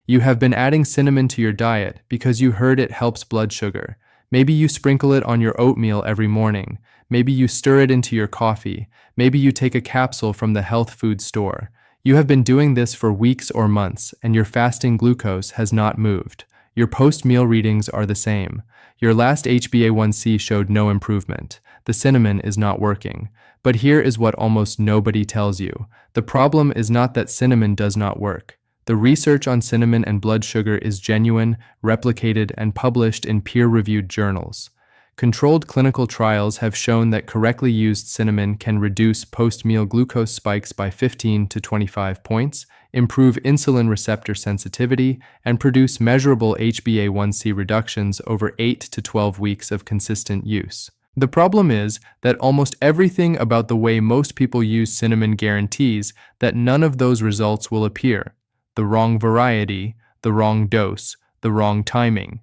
You have been adding cinnamon to your diet because you heard it helps blood sugar. Maybe you sprinkle it on your oatmeal every morning. Maybe you stir it into your coffee. Maybe you take a capsule from the health food store. You have been doing this for weeks or months, and your fasting glucose has not moved. Your post-meal readings are the same. Your last HbA1c showed no improvement. The cinnamon is not working. But here is what almost nobody tells you. The problem is not that cinnamon does not work. The research on cinnamon and blood sugar is genuine, replicated, and published in peer-reviewed journals. Controlled clinical trials have shown that correctly used cinnamon can reduce post-meal glucose spikes by 15 to 25 points, improve insulin receptor sensitivity, and produce measurable HbA1c reductions over 8 to 12 weeks of consistent use. The problem is that almost everything about the way most people use cinnamon guarantees that none of those results will appear. The wrong variety, the wrong dose, the wrong timing.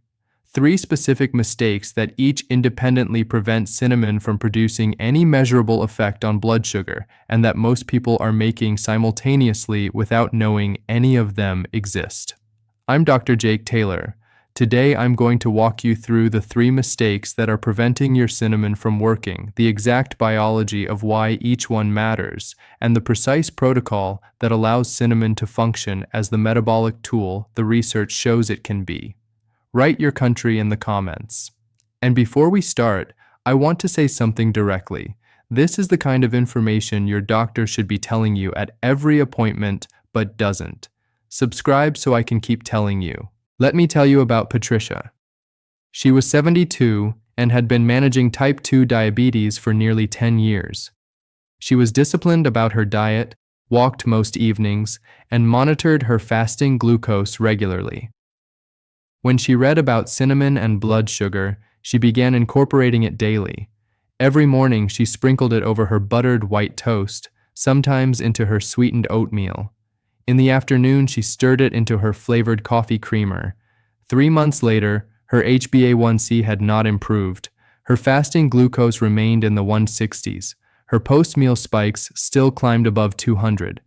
3 specific mistakes that each independently prevent cinnamon from producing any measurable effect on blood sugar, and that most people are making simultaneously without knowing any of them exist. I'm Dr. Jake Taylor. Today I'm going to walk you through the 3 mistakes that are preventing your cinnamon from working, the exact biology of why each one matters, and the precise protocol that allows cinnamon to function as the metabolic tool the research shows it can be. Write your country in the comments. And before we start, I want to say something directly. This is the kind of information your doctor should be telling you at every appointment, but doesn't. Subscribe so I can keep telling you. Let me tell you about Patricia. She was 72 and had been managing type 2 diabetes for nearly 10 years. She was disciplined about her diet, walked most evenings, and monitored her fasting glucose regularly. When she read about cinnamon and blood sugar, she began incorporating it daily. Every morning she sprinkled it over her buttered white toast, sometimes into her sweetened oatmeal. In the afternoon, she stirred it into her flavored coffee creamer. 3 months later, her HbA1c had not improved. Her fasting glucose remained in the 160s. Her post-meal spikes still climbed above 200.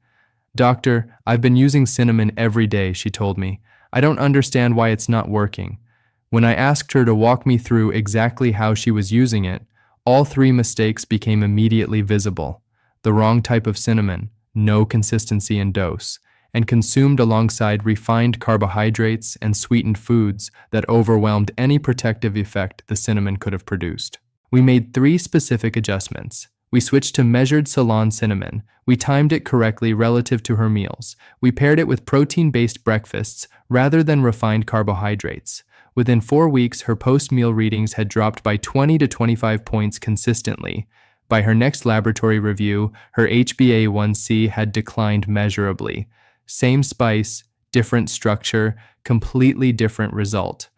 "Doctor, I've been using cinnamon every day," she told me. "I don't understand why it's not working." When I asked her to walk me through exactly how she was using it, all 3 mistakes became immediately visible. The wrong type of cinnamon, no consistency in dose, and consumed alongside refined carbohydrates and sweetened foods that overwhelmed any protective effect the cinnamon could have produced. We made 3 specific adjustments. We switched to measured Ceylon cinnamon. We timed it correctly relative to her meals. We paired it with protein-based breakfasts rather than refined carbohydrates. Within 4 weeks, her post-meal readings had dropped by 20 to 25 points consistently. By her next laboratory review, her HbA1c had declined measurably. Same spice, different structure, completely different result.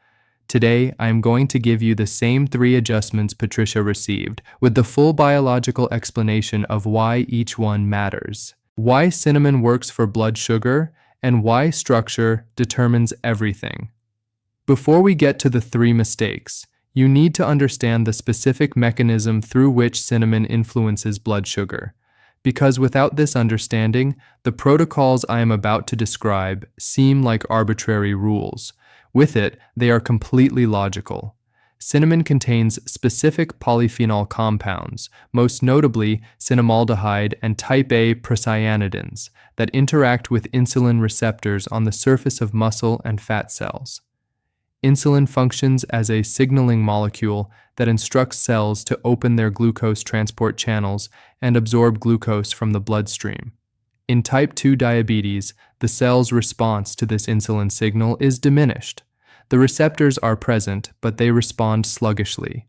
Today, I am going to give you the same 3 adjustments Patricia received, with the full biological explanation of why each one matters. Why cinnamon works for blood sugar, and why structure determines everything. Before we get to the 3 mistakes, you need to understand the specific mechanism through which cinnamon influences blood sugar. Because without this understanding, the protocols I am about to describe seem like arbitrary rules. With it, they are completely logical. Cinnamon contains specific polyphenol compounds, most notably cinnamaldehyde and type A procyanidins, that interact with insulin receptors on the surface of muscle and fat cells. Insulin functions as a signaling molecule that instructs cells to open their glucose transport channels and absorb glucose from the bloodstream. In type 2 diabetes, the cell's response to this insulin signal is diminished. The receptors are present, but they respond sluggishly.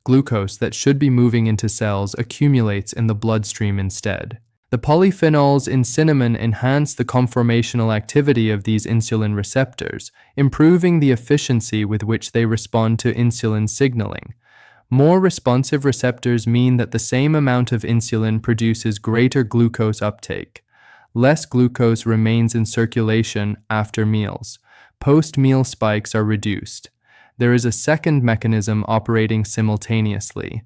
Glucose that should be moving into cells accumulates in the bloodstream instead. The polyphenols in cinnamon enhance the conformational activity of these insulin receptors, improving the efficiency with which they respond to insulin signaling. More responsive receptors mean that the same amount of insulin produces greater glucose uptake. Less glucose remains in circulation after meals. Post-meal spikes are reduced. There is a second mechanism operating simultaneously.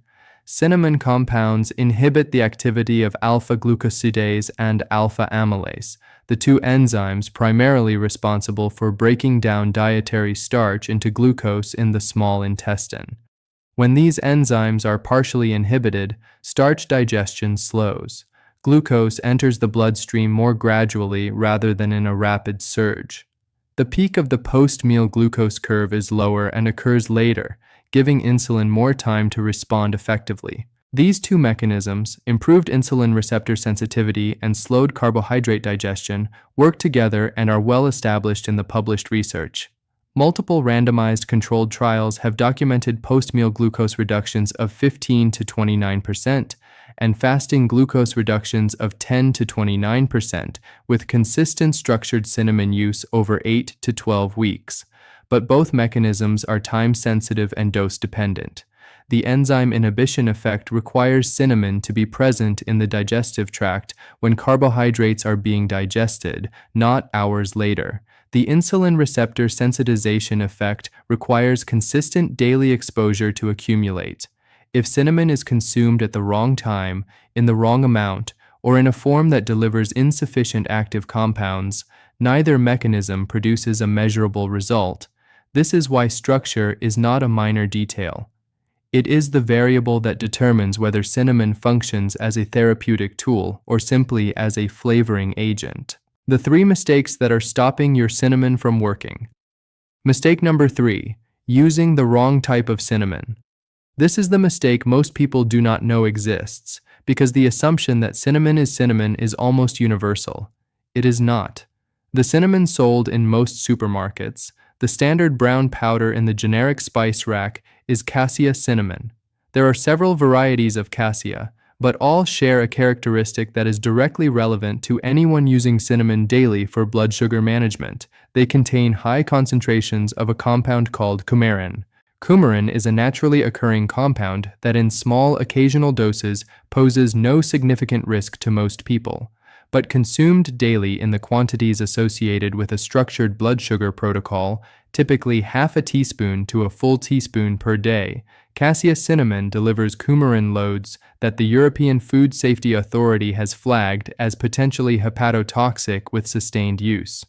Cinnamon compounds inhibit the activity of alpha-glucosidase and alpha-amylase, the two enzymes primarily responsible for breaking down dietary starch into glucose in the small intestine. When these enzymes are partially inhibited, starch digestion slows. Glucose enters the bloodstream more gradually rather than in a rapid surge. The peak of the post-meal glucose curve is lower and occurs later, giving insulin more time to respond effectively. These two mechanisms, improved insulin receptor sensitivity and slowed carbohydrate digestion, work together and are well established in the published research. Multiple randomized controlled trials have documented post-meal glucose reductions of 15 to 29% and fasting glucose reductions of 10 to 29% with consistent structured cinnamon use over 8 to 12 weeks. But both mechanisms are time-sensitive and dose-dependent. The enzyme inhibition effect requires cinnamon to be present in the digestive tract when carbohydrates are being digested, not hours later. The insulin receptor sensitization effect requires consistent daily exposure to accumulate. If cinnamon is consumed at the wrong time, in the wrong amount, or in a form that delivers insufficient active compounds, neither mechanism produces a measurable result. This is why structure is not a minor detail. It is the variable that determines whether cinnamon functions as a therapeutic tool or simply as a flavoring agent. The 3 mistakes that are stopping your cinnamon from working. Mistake number 3, using the wrong type of cinnamon. This is the mistake most people do not know exists, because the assumption that cinnamon is almost universal. It is not. The cinnamon sold in most supermarkets, the standard brown powder in the generic spice rack, is cassia cinnamon. There are several varieties of cassia, but all share a characteristic that is directly relevant to anyone using cinnamon daily for blood sugar management. They contain high concentrations of a compound called coumarin. Coumarin is a naturally occurring compound that in small occasional doses poses no significant risk to most people. But consumed daily in the quantities associated with a structured blood sugar protocol, typically half a teaspoon to a full teaspoon per day, cassia cinnamon delivers coumarin loads that the European Food Safety Authority has flagged as potentially hepatotoxic with sustained use.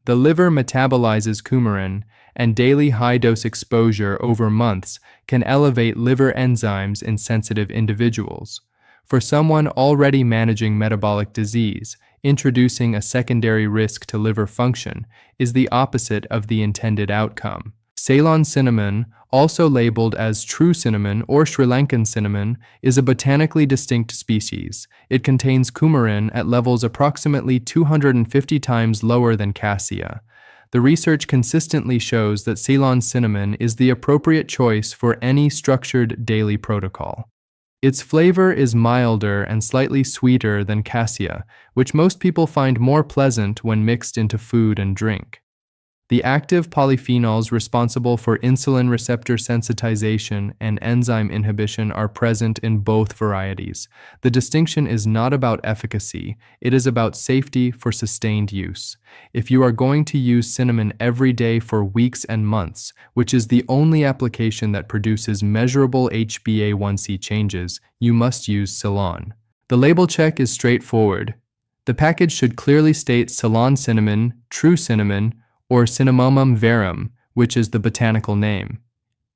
The liver metabolizes coumarin, and daily high-dose exposure over months can elevate liver enzymes in sensitive individuals. For someone already managing metabolic disease, introducing a secondary risk to liver function is the opposite of the intended outcome. Ceylon cinnamon, also labeled as true cinnamon or Sri Lankan cinnamon, is a botanically distinct species. It contains coumarin at levels approximately 250 times lower than cassia. The research consistently shows that Ceylon cinnamon is the appropriate choice for any structured daily protocol. Its flavor is milder and slightly sweeter than cassia, which most people find more pleasant when mixed into food and drink. The active polyphenols responsible for insulin receptor sensitization and enzyme inhibition are present in both varieties. The distinction is not about efficacy, it is about safety for sustained use. If you are going to use cinnamon every day for weeks and months, which is the only application that produces measurable HbA1c changes, you must use Ceylon. The label check is straightforward. The package should clearly state Ceylon cinnamon, true cinnamon, or Cinnamomum verum, which is the botanical name.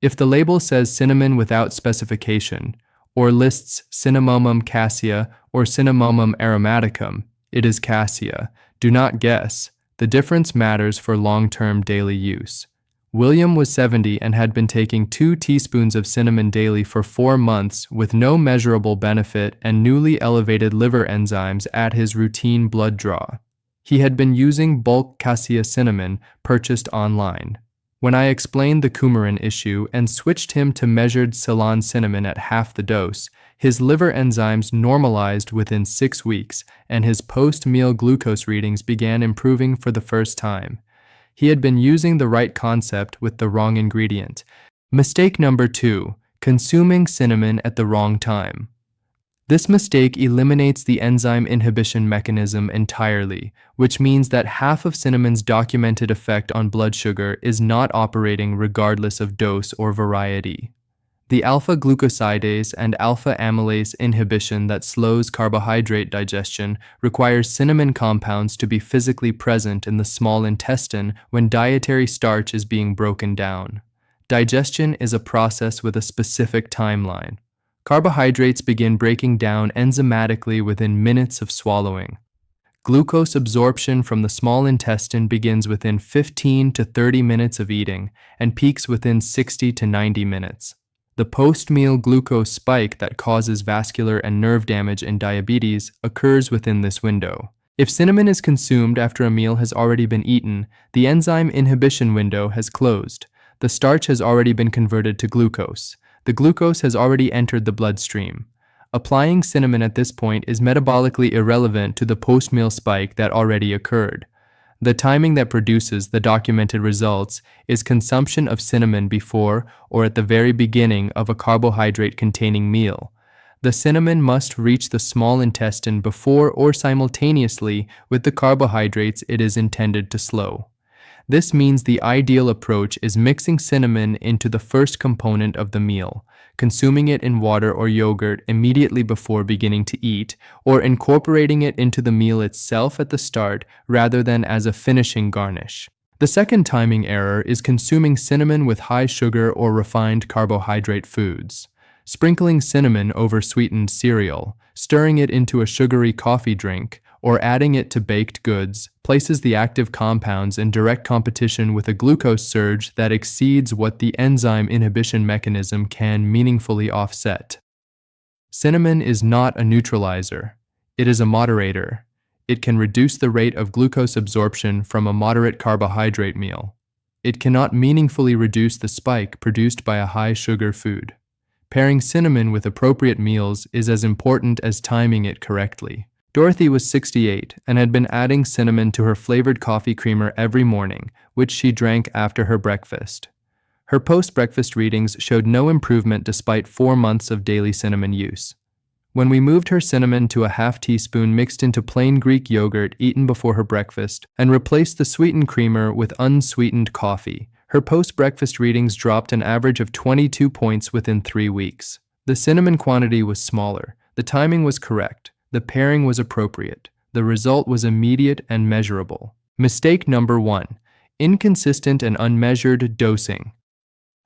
If the label says cinnamon without specification, or lists Cinnamomum cassia or Cinnamomum aromaticum, it is cassia. Do not guess. The difference matters for long-term daily use. William was 70 and had been taking 2 teaspoons of cinnamon daily for 4 months with no measurable benefit and newly elevated liver enzymes at his routine blood draw. He had been using bulk cassia cinnamon purchased online. When I explained the coumarin issue and switched him to measured Ceylon cinnamon at half the dose, his liver enzymes normalized within 6 weeks and his post-meal glucose readings began improving for the first time. He had been using the right concept with the wrong ingredient. Mistake number 2, consuming cinnamon at the wrong time. This mistake eliminates the enzyme inhibition mechanism entirely, which means that half of cinnamon's documented effect on blood sugar is not operating regardless of dose or variety. The alpha-glucosidase and alpha-amylase inhibition that slows carbohydrate digestion requires cinnamon compounds to be physically present in the small intestine when dietary starch is being broken down. Digestion is a process with a specific timeline. Carbohydrates begin breaking down enzymatically within minutes of swallowing. Glucose absorption from the small intestine begins within 15 to 30 minutes of eating and peaks within 60 to 90 minutes. The post-meal glucose spike that causes vascular and nerve damage in diabetes occurs within this window. If cinnamon is consumed after a meal has already been eaten, the enzyme inhibition window has closed. The starch has already been converted to glucose. The glucose has already entered the bloodstream. Applying cinnamon at this point is metabolically irrelevant to the post-meal spike that already occurred. The timing that produces the documented results is consumption of cinnamon before or at the very beginning of a carbohydrate-containing meal. The cinnamon must reach the small intestine before or simultaneously with the carbohydrates it is intended to slow. This means the ideal approach is mixing cinnamon into the first component of the meal, consuming it in water or yogurt immediately before beginning to eat, or incorporating it into the meal itself at the start rather than as a finishing garnish. The second timing error is consuming cinnamon with high sugar or refined carbohydrate foods. Sprinkling cinnamon over sweetened cereal, stirring it into a sugary coffee drink, or adding it to baked goods places the active compounds in direct competition with a glucose surge that exceeds what the enzyme inhibition mechanism can meaningfully offset. Cinnamon is not a neutralizer. It is a moderator. It can reduce the rate of glucose absorption from a moderate carbohydrate meal. It cannot meaningfully reduce the spike produced by a high-sugar food. Pairing cinnamon with appropriate meals is as important as timing it correctly. Dorothy was 68 and had been adding cinnamon to her flavored coffee creamer every morning, which she drank after her breakfast. Her post-breakfast readings showed no improvement despite 4 months of daily cinnamon use. When we moved her cinnamon to a half teaspoon mixed into plain Greek yogurt eaten before her breakfast and replaced the sweetened creamer with unsweetened coffee, her post-breakfast readings dropped an average of 22 points within 3 weeks. The cinnamon quantity was smaller, the timing was correct, the pairing was appropriate, the result was immediate and measurable. Mistake number 1. Inconsistent and unmeasured dosing.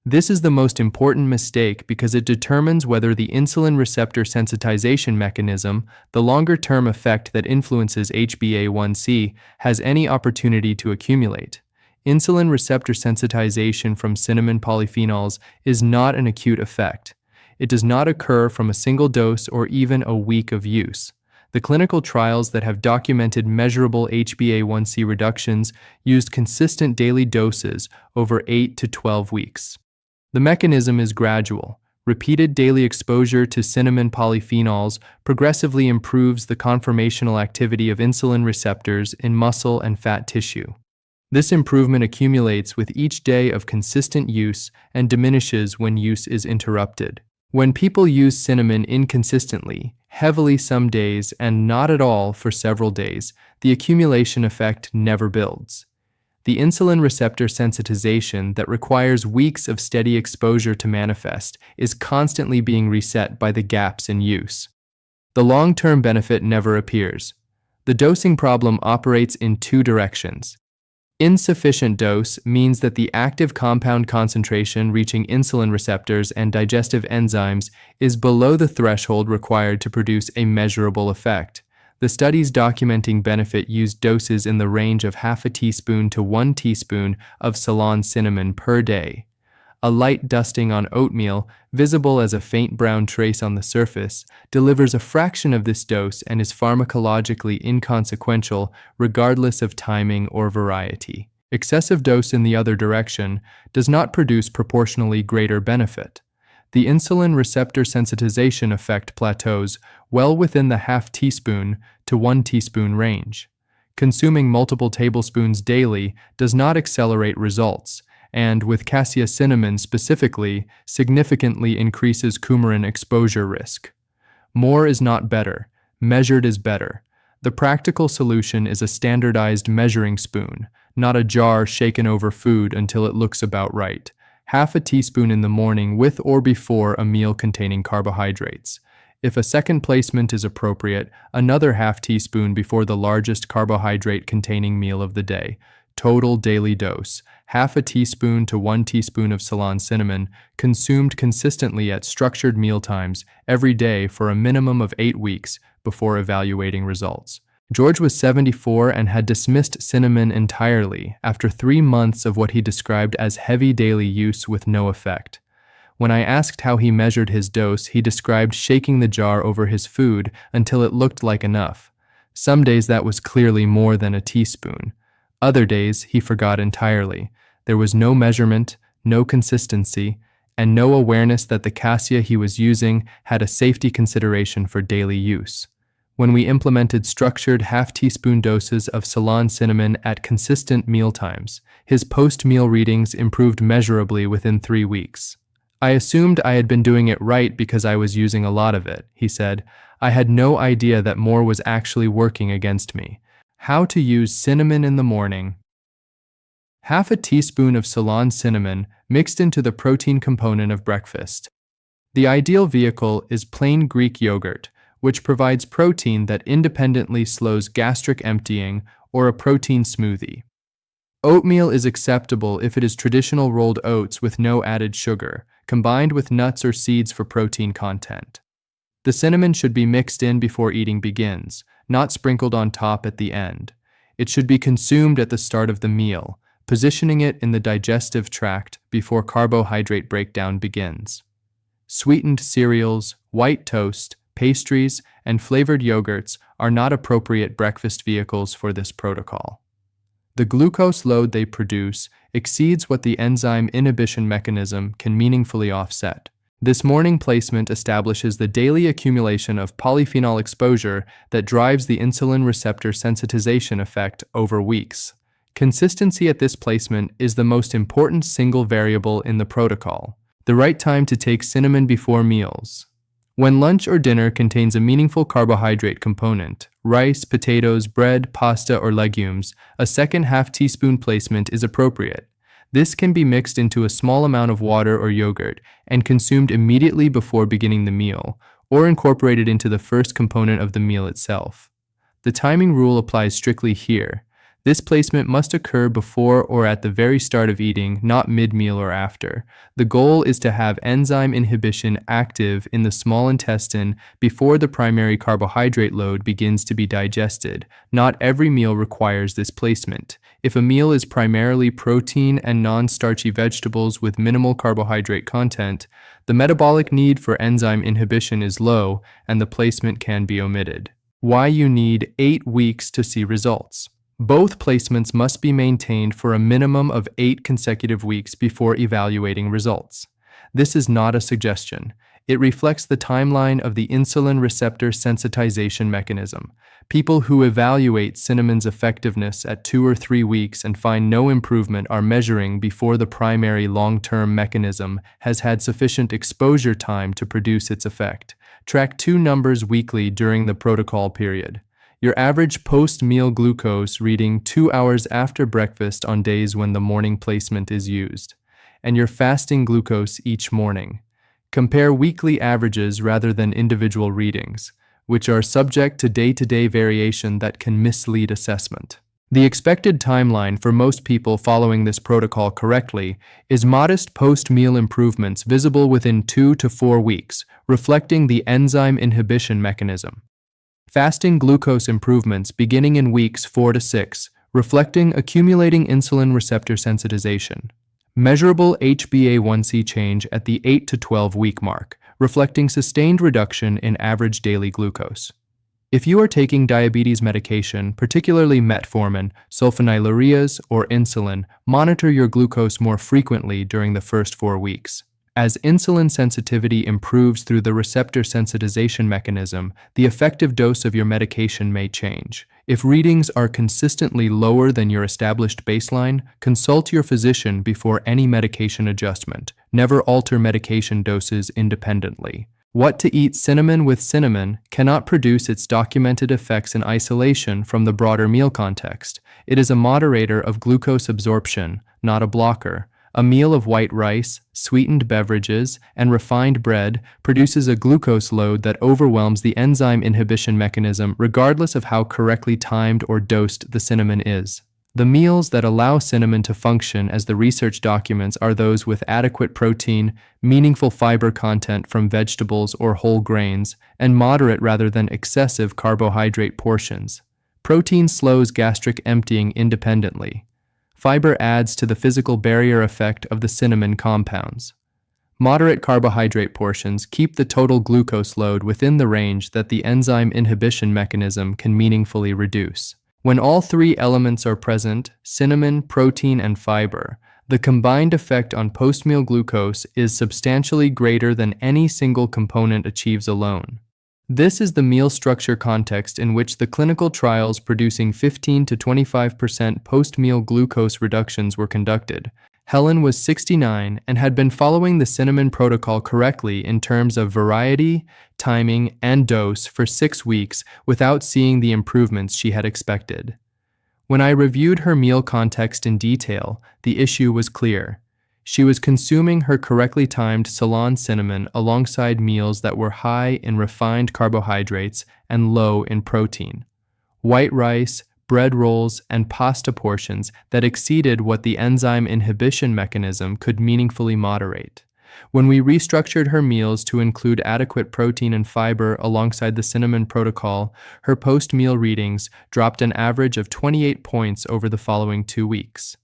This is the most important mistake because it determines whether the insulin receptor sensitization mechanism, the longer-term effect that influences HbA1c, has any opportunity to accumulate. Insulin receptor sensitization from cinnamon polyphenols is not an acute effect. It does not occur from a single dose or even a week of use. The clinical trials that have documented measurable HbA1c reductions used consistent daily doses over 8 to 12 weeks. The mechanism is gradual. Repeated daily exposure to cinnamon polyphenols progressively improves the conformational activity of insulin receptors in muscle and fat tissue. This improvement accumulates with each day of consistent use and diminishes when use is interrupted. When people use cinnamon inconsistently, heavily some days, and not at all for several days, the accumulation effect never builds. The insulin receptor sensitization that requires weeks of steady exposure to manifest is constantly being reset by the gaps in use. The long-term benefit never appears. The dosing problem operates in 2 directions. Insufficient dose means that the active compound concentration reaching insulin receptors and digestive enzymes is below the threshold required to produce a measurable effect. The studies documenting benefit used doses in the range of half a teaspoon to 1 teaspoon of Ceylon cinnamon per day. A light dusting on oatmeal, visible as a faint brown trace on the surface, delivers a fraction of this dose and is pharmacologically inconsequential regardless of timing or variety. Excessive dose in the other direction does not produce proportionally greater benefit. The insulin receptor sensitization effect plateaus well within the half teaspoon to 1 teaspoon range. Consuming multiple tablespoons daily does not accelerate results, and with cassia cinnamon specifically, significantly increases coumarin exposure risk. More is not better. Measured is better. The practical solution is a standardized measuring spoon, not a jar shaken over food until it looks about right. half a teaspoon in the morning with or before a meal containing carbohydrates. If a second placement is appropriate, another half teaspoon before the largest carbohydrate-containing meal of the day. Total daily dose: half a teaspoon to 1 teaspoon of Ceylon cinnamon, consumed consistently at structured mealtimes every day for a minimum of 8 weeks before evaluating results. George was 74 and had dismissed cinnamon entirely after 3 months of what he described as heavy daily use with no effect. When I asked how he measured his dose, he described shaking the jar over his food until it looked like enough. Some days that was clearly more than a teaspoon. Other days he forgot entirely. There was no measurement, no consistency, and no awareness that the cassia he was using had a safety consideration for daily use. When we implemented structured half-teaspoon doses of Ceylon cinnamon at consistent mealtimes, his post-meal readings improved measurably within 3 weeks. I assumed I had been doing it right because I was using a lot of it, he said. I had no idea that more was actually working against me. How to use cinnamon in the morning. Half a teaspoon of Ceylon cinnamon mixed into the protein component of breakfast. The ideal vehicle is plain Greek yogurt, which provides protein that independently slows gastric emptying, or a protein smoothie. Oatmeal is acceptable if it is traditional rolled oats with no added sugar, combined with nuts or seeds for protein content. The cinnamon should be mixed in before eating begins, not sprinkled on top at the end. It should be consumed at the start of the meal, positioning it in the digestive tract before carbohydrate breakdown begins. Sweetened cereals, white toast, pastries, and flavored yogurts are not appropriate breakfast vehicles for this protocol. The glucose load they produce exceeds what the enzyme inhibition mechanism can meaningfully offset. This morning placement establishes the daily accumulation of polyphenol exposure that drives the insulin receptor sensitization effect over weeks. Consistency at this placement is the most important single variable in the protocol. The right time to take cinnamon before meals. When lunch or dinner contains a meaningful carbohydrate component, rice, potatoes, bread, pasta, or legumes, a second half-teaspoon placement is appropriate. This can be mixed into a small amount of water or yogurt and consumed immediately before beginning the meal, or incorporated into the first component of the meal itself. The timing rule applies strictly here. This placement must occur before or at the very start of eating, not mid-meal or after. The goal is to have enzyme inhibition active in the small intestine before the primary carbohydrate load begins to be digested. Not every meal requires this placement. If a meal is primarily protein and non-starchy vegetables with minimal carbohydrate content, the metabolic need for enzyme inhibition is low and the placement can be omitted. Why you need 8 weeks to see results. Both placements must be maintained for a minimum of 8 consecutive weeks before evaluating results. This is not a suggestion. It reflects the timeline of the insulin receptor sensitization mechanism. People who evaluate cinnamon's effectiveness at 2 or 3 weeks and find no improvement are measuring before the primary long-term mechanism has had sufficient exposure time to produce its effect. Track 2 numbers weekly during the protocol period. Your average post-meal glucose reading 2 hours after breakfast on days when the morning placement is used, and your fasting glucose each morning. Compare weekly averages rather than individual readings, which are subject to day-to-day variation that can mislead assessment. The expected timeline for most people following this protocol correctly is modest post-meal improvements visible within 2 to 4 weeks, reflecting the enzyme inhibition mechanism. Fasting glucose improvements beginning in weeks 4 to 6, reflecting accumulating insulin receptor sensitization. Measurable HbA1c change at the 8 to 12 week mark, reflecting sustained reduction in average daily glucose. If you are taking diabetes medication, particularly metformin, sulfonylureas, or insulin, monitor your glucose more frequently during the first 4 weeks. As insulin sensitivity improves through the receptor sensitization mechanism, the effective dose of your medication may change. If readings are consistently lower than your established baseline, consult your physician before any medication adjustment. Never alter medication doses independently. What to eat cinnamon with cinnamon cannot produce its documented effects in isolation from the broader meal context. It is a moderator of glucose absorption, not a blocker. A meal of white rice, sweetened beverages, and refined bread produces a glucose load that overwhelms the enzyme inhibition mechanism regardless of how correctly timed or dosed the cinnamon is. The meals that allow cinnamon to function as the research documents are those with adequate protein, meaningful fiber content from vegetables or whole grains, and moderate rather than excessive carbohydrate portions. Protein slows gastric emptying independently. Fiber adds to the physical barrier effect of the cinnamon compounds. Moderate carbohydrate portions keep the total glucose load within the range that the enzyme inhibition mechanism can meaningfully reduce. When all three elements are present, cinnamon, protein, and fiber, the combined effect on post-meal glucose is substantially greater than any single component achieves alone. This is the meal structure context in which the clinical trials producing 15 to 25% post-meal glucose reductions were conducted. Helen was 69 and had been following the cinnamon protocol correctly in terms of variety, timing, and dose for 6 weeks without seeing the improvements she had expected. When I reviewed her meal context in detail, the issue was clear. She was consuming her correctly timed Ceylon cinnamon alongside meals that were high in refined carbohydrates and low in protein. White rice, bread rolls, and pasta portions that exceeded what the enzyme inhibition mechanism could meaningfully moderate. When we restructured her meals to include adequate protein and fiber alongside the cinnamon protocol, her post-meal readings dropped an average of 28 points over the following 2 weeks.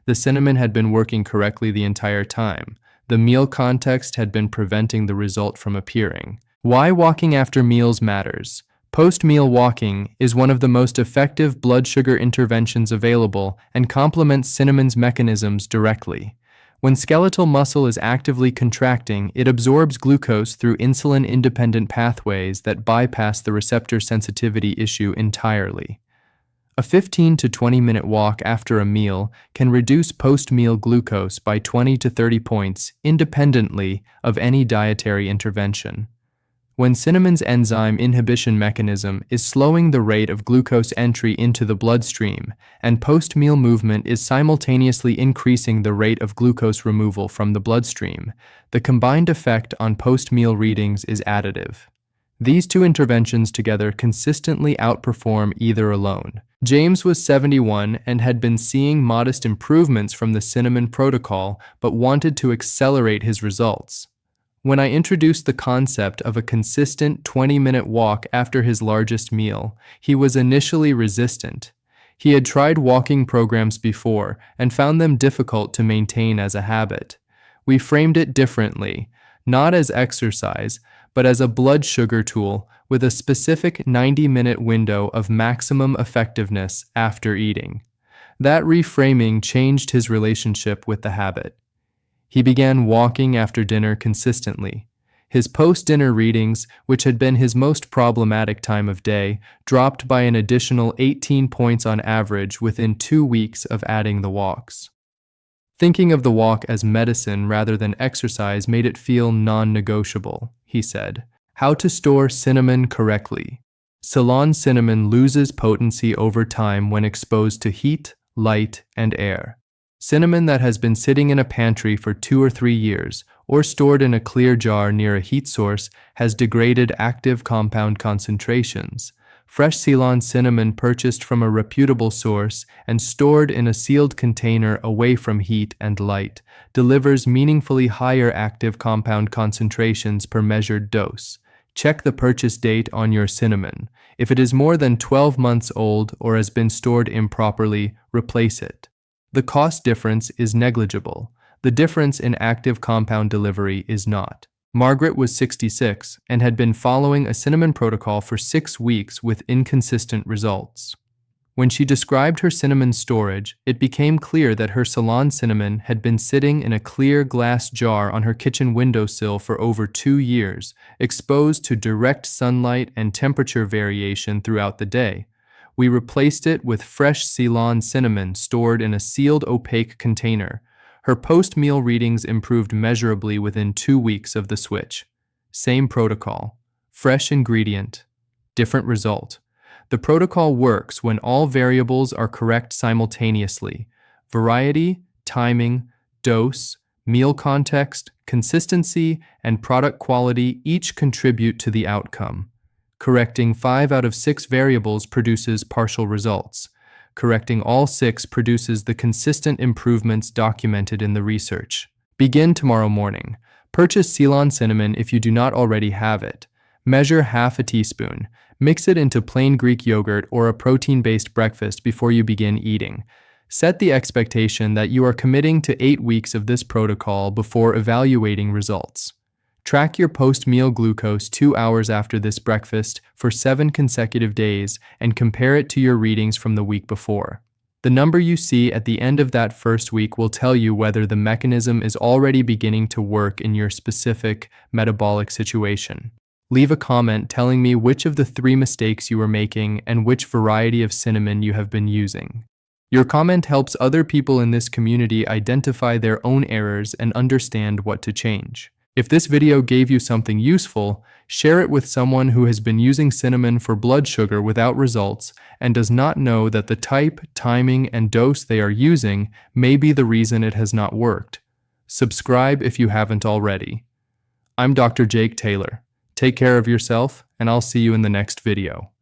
The cinnamon had been working correctly the entire time. The meal context had been preventing the result from appearing. Why walking after meals matters. Post-meal walking is one of the most effective blood sugar interventions available and complements cinnamon's mechanisms directly. When skeletal muscle is actively contracting, it absorbs glucose through insulin-independent pathways that bypass the receptor sensitivity issue entirely. A 15 to 20-minute walk after a meal can reduce post-meal glucose by 20 to 30 points independently of any dietary intervention. When cinnamon's enzyme inhibition mechanism is slowing the rate of glucose entry into the bloodstream, and post-meal movement is simultaneously increasing the rate of glucose removal from the bloodstream, the combined effect on post-meal readings is additive. These two interventions together consistently outperform either alone. James was 71 and had been seeing modest improvements from the cinnamon protocol, but wanted to accelerate his results. When I introduced the concept of a consistent 20-minute walk after his largest meal, he was initially resistant. He had tried walking programs before and found them difficult to maintain as a habit. We framed it differently, not as exercise, but as a blood sugar tool with a specific 90-minute window of maximum effectiveness after eating. That reframing changed his relationship with the habit. He began walking after dinner consistently. His post-dinner readings, which had been his most problematic time of day, dropped by an additional 18 points on average within 2 weeks of adding the walks. Thinking of the walk as medicine rather than exercise made it feel non-negotiable, he said. How to store cinnamon correctly. Ceylon cinnamon loses potency over time when exposed to heat, light, and air. Cinnamon that has been sitting in a pantry for 2 or 3 years, or stored in a clear jar near a heat source, has degraded active compound concentrations. Fresh Ceylon cinnamon purchased from a reputable source and stored in a sealed container away from heat and light delivers meaningfully higher active compound concentrations per measured dose. Check the purchase date on your cinnamon. If it is more than 12 months old or has been stored improperly, replace it. The cost difference is negligible. The difference in active compound delivery is not. Margaret was 66 and had been following a cinnamon protocol for 6 weeks with inconsistent results. When she described her cinnamon storage, it became clear that her Ceylon cinnamon had been sitting in a clear glass jar on her kitchen windowsill for over 2 years, exposed to direct sunlight and temperature variation throughout the day. We replaced it with fresh Ceylon cinnamon stored in a sealed opaque container. Her post-meal readings improved measurably within 2 weeks of the switch. Same protocol. Fresh ingredient. Different result. The protocol works when all variables are correct simultaneously. Variety, timing, dose, meal context, consistency, and product quality each contribute to the outcome. Correcting 5 out of 6 variables produces partial results. Correcting all 6 produces the consistent improvements documented in the research. Begin tomorrow morning. Purchase Ceylon cinnamon if you do not already have it. Measure half a teaspoon. Mix it into plain Greek yogurt or a protein-based breakfast before you begin eating. Set the expectation that you are committing to 8 weeks of this protocol before evaluating results. Track your post-meal glucose 2 hours after this breakfast for 7 consecutive days and compare it to your readings from the week before. The number you see at the end of that first week will tell you whether the mechanism is already beginning to work in your specific metabolic situation. Leave a comment telling me which of the 3 mistakes you are making and which variety of cinnamon you have been using. Your comment helps other people in this community identify their own errors and understand what to change. If this video gave you something useful, share it with someone who has been using cinnamon for blood sugar without results and does not know that the type, timing, and dose they are using may be the reason it has not worked. Subscribe if you haven't already. I'm Dr. Jake Taylor. Take care of yourself, and I'll see you in the next video.